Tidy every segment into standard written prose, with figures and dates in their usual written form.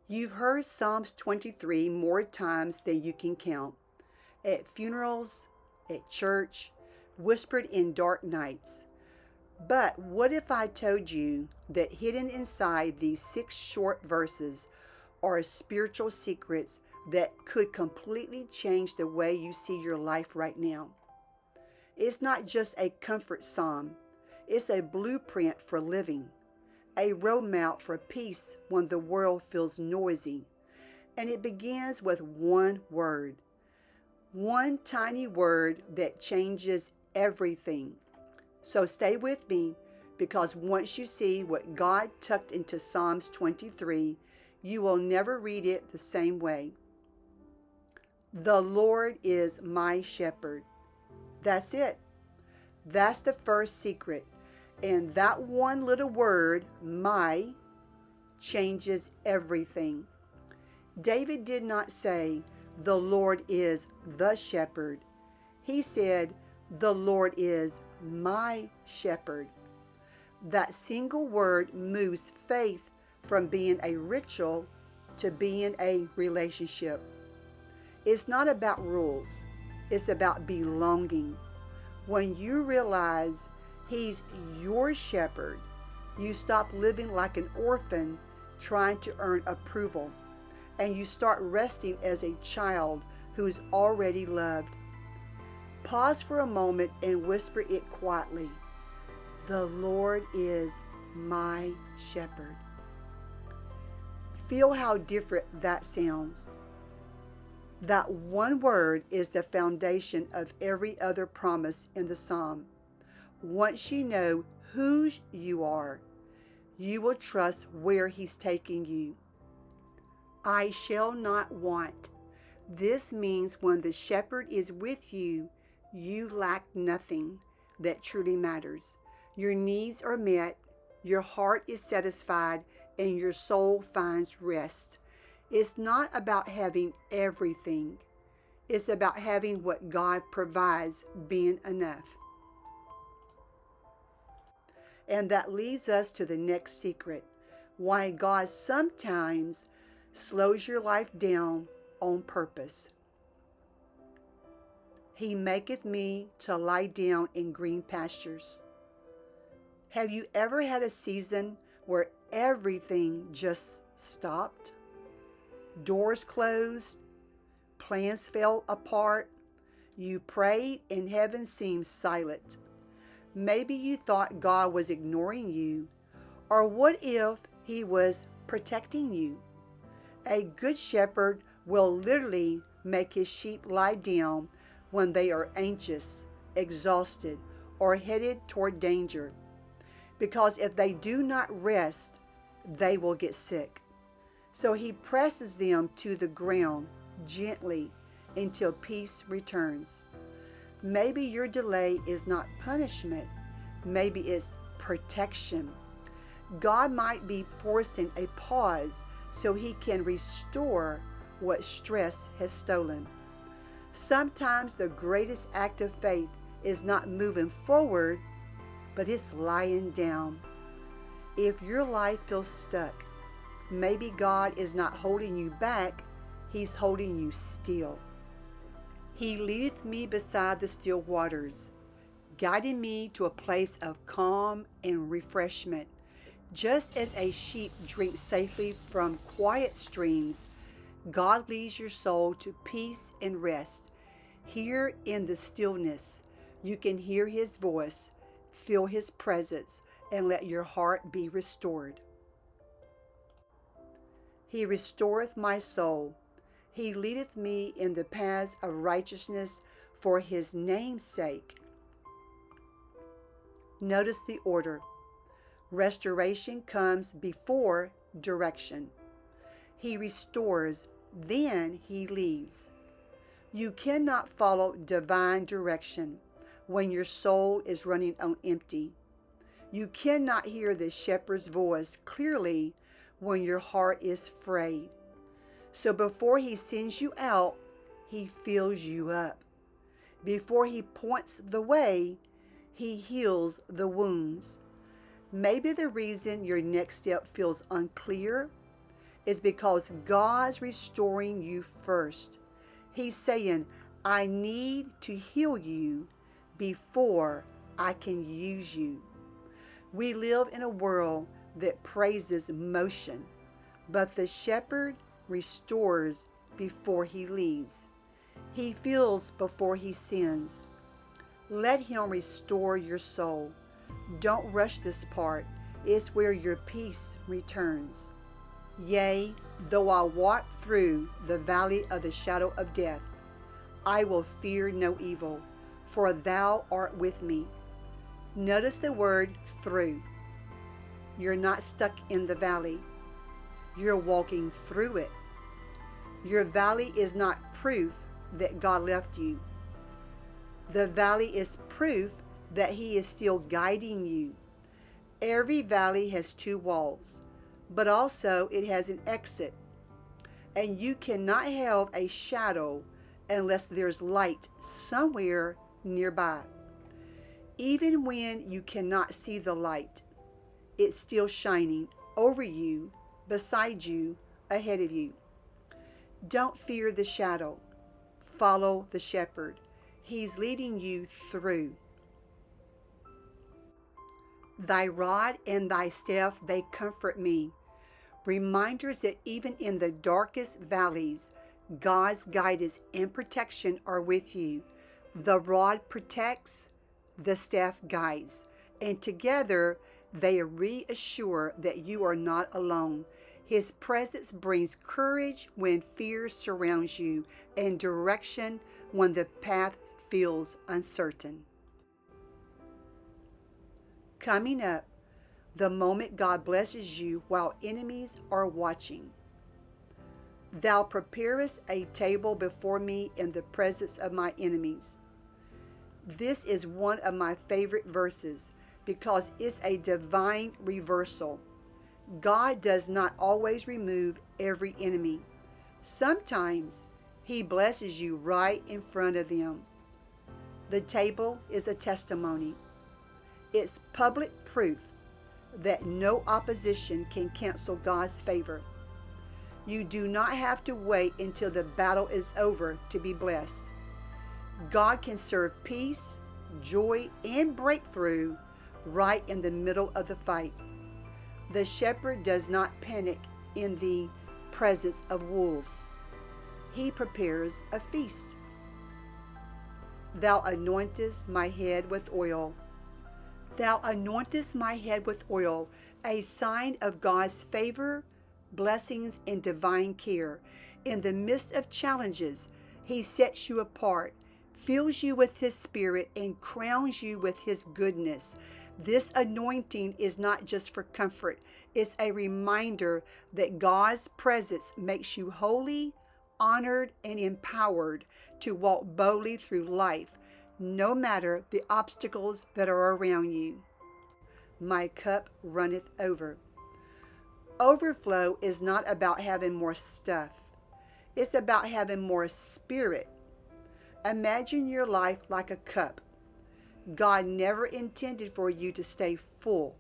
You've heard Psalms 23 more times than you can count. At funerals, at church, whispered in dark nights. But what if I told you that hidden inside these 6 short verses are spiritual secrets that could completely change the way you see your life right now? It's not just a comfort psalm, it's a blueprint for living, a roadmap for peace when the world feels noisy. And it begins with one word, one tiny word that changes everything. So stay with me, because once you see what God tucked into Psalms 23, you will never read it the same way. The Lord is my shepherd. That's it. That's the first secret. And that one little word, my, changes everything. David did not say, the Lord is the shepherd. He said, the Lord is my shepherd. That single word moves faith from being a ritual to being a relationship. It's not about rules, it's about belonging. When you realize He's your shepherd, you stop living like an orphan trying to earn approval, and you start resting as a child who's already loved. Pause for a moment and whisper it quietly. The Lord is my shepherd. Feel how different that sounds. That one word is the foundation of every other promise in the psalm. Once you know whose you are, you will trust where He's taking you. I shall not want. This means when the shepherd is with you, you lack nothing that truly matters. Your needs are met, your heart is satisfied, and your soul finds rest. It's not about having everything. It's about having what God provides being enough. And that leads us to the next secret, why God sometimes slows your life down on purpose. He maketh me to lie down in green pastures. Have you ever had a season where everything just stopped? Doors closed, plans fell apart, you prayed and heaven seemed silent. Maybe you thought God was ignoring you, or what if He was protecting you? A good shepherd will literally make his sheep lie down when they are anxious, exhausted, or headed toward danger. Because if they do not rest, they will get sick. So He presses them to the ground gently until peace returns. Maybe your delay is not punishment. Maybe it's protection. God might be forcing a pause so He can restore what stress has stolen. Sometimes the greatest act of faith is not moving forward, but it's lying down. If your life feels stuck, maybe God is not holding you back, He's holding you still. He leadeth me beside the still waters, guiding me to a place of calm and refreshment. Just as a sheep drinks safely from quiet streams, God leads your soul to peace and rest. Here in the stillness, you can hear His voice, feel His presence, and let your heart be restored. He restoreth my soul. He leadeth me in the paths of righteousness for His name's sake. Notice the order. Restoration comes before direction. He restores, then He leads. You cannot follow divine direction when your soul is running on empty. You cannot hear the shepherd's voice clearly when your heart is frayed. So before He sends you out, He fills you up. Before He points the way, He heals the wounds. Maybe the reason your next step feels unclear is because God's restoring you first. He's saying, I need to heal you before I can use you. We live in a world that praises motion, but the shepherd restores before he leads. He feels before he sins. Let him restore your soul. Don't rush this part. It's where your peace returns. Yea, though I walk through the valley of the shadow of death, I will fear no evil, for thou art with me. Notice the word through. You're not stuck in the valley. You're walking through it. Your valley is not proof that God left you. The valley is proof that He is still guiding you. Every valley has two walls, but also it has an exit. And you cannot have a shadow unless there's light somewhere nearby. Even when you cannot see the light, it's still shining over you, beside you, ahead of you. Don't fear the shadow. Follow the shepherd. He's leading you through. Thy rod and thy staff, they comfort me. Reminders that even in the darkest valleys, God's guidance and protection are with you. The rod protects, the staff guides, and together they reassure that you are not alone. His presence brings courage when fear surrounds you and direction when the path feels uncertain. Coming up, the moment God blesses you while enemies are watching. Thou preparest a table before me in the presence of my enemies. This is one of my favorite verses because it's a divine reversal. God does not always remove every enemy. Sometimes He blesses you right in front of them. The table is a testimony. It's public proof that no opposition can cancel God's favor. You do not have to wait until the battle is over to be blessed. God can serve peace, joy, and breakthrough right in the middle of the fight. The shepherd does not panic in the presence of wolves. He prepares a feast. Thou anointest my head with oil. Thou anointest my head with oil, a sign of God's favor, blessings, and divine care. In the midst of challenges, He sets you apart, fills you with His Spirit, and crowns you with His goodness. This anointing is not just for comfort. It's a reminder that God's presence makes you holy, honored, and empowered to walk boldly through life, no matter the obstacles that are around you. My cup runneth over. Overflow is not about having more stuff. It's about having more spirit. Imagine your life like a cup. God never intended for you to stay full.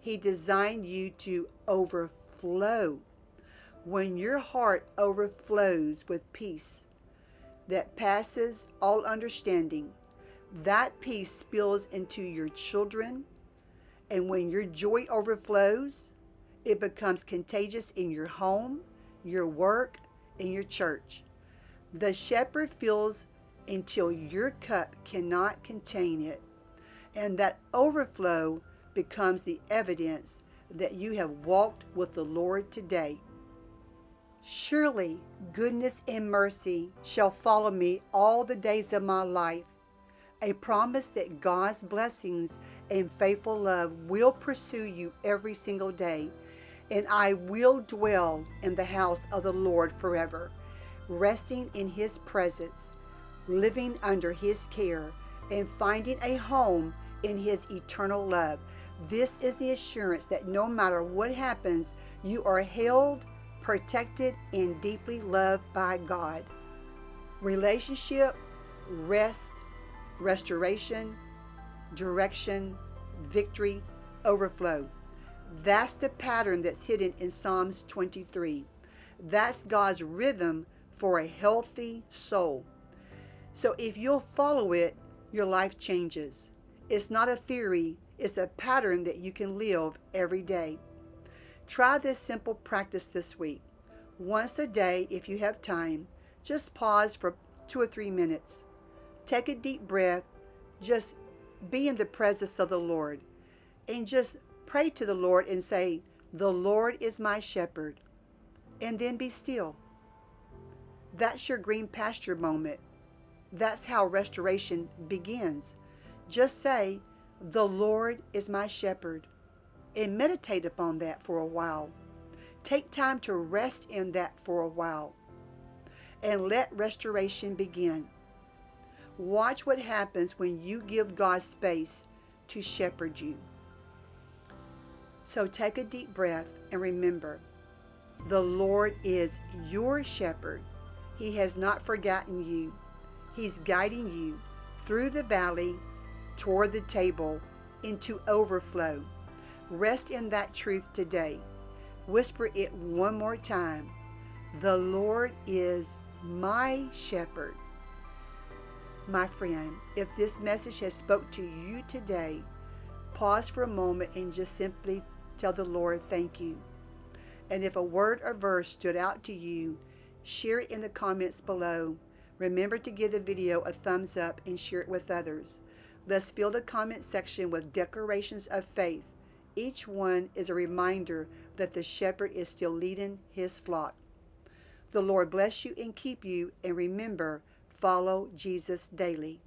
He designed you to overflow. When your heart overflows with peace that passes all understanding, that peace spills into your children. And when your joy overflows, it becomes contagious in your home, your work, and your church. The shepherd fills until your cup cannot contain it. And that overflow becomes the evidence that you have walked with the Lord today. Surely goodness and mercy shall follow me all the days of my life. A promise that God's blessings and faithful love will pursue you every single day. And I will dwell in the house of the Lord forever, resting in His presence, living under His care, and finding a home in His eternal love. This is the assurance that no matter what happens, you are held, protected, and deeply loved by God. Relationship, rest, restoration, direction, victory, overflow. That's the pattern that's hidden in Psalms 23. That's God's rhythm for a healthy soul. So if you'll follow it, your life changes. It's not a theory, it's a pattern that you can live every day. Try this simple practice this week. Once a day, if you have time, just pause for 2 or 3 minutes. Take a deep breath. Just be in the presence of the Lord. And just pray to the Lord and say, "The Lord is my shepherd." And then be still. That's your green pasture moment. That's how restoration begins. Just say, "The Lord is my shepherd," and meditate upon that for a while. Take time to rest in that for a while and let restoration begin. Watch what happens when you give God space to shepherd you. So take a deep breath and remember, the Lord is your shepherd. He has not forgotten you. He's guiding you through the valley, toward the table, into overflow. Rest in that truth today. Whisper it one more time. The Lord is my shepherd. My friend, if this message has spoke to you today, pause for a moment and just simply tell the Lord thank you. And if a word or verse stood out to you, share it in the comments below. Remember to give the video a thumbs up and share it with others. Let's fill the comment section with declarations of faith. Each one is a reminder that the shepherd is still leading his flock. The Lord bless you and keep you, and remember, follow Jesus daily.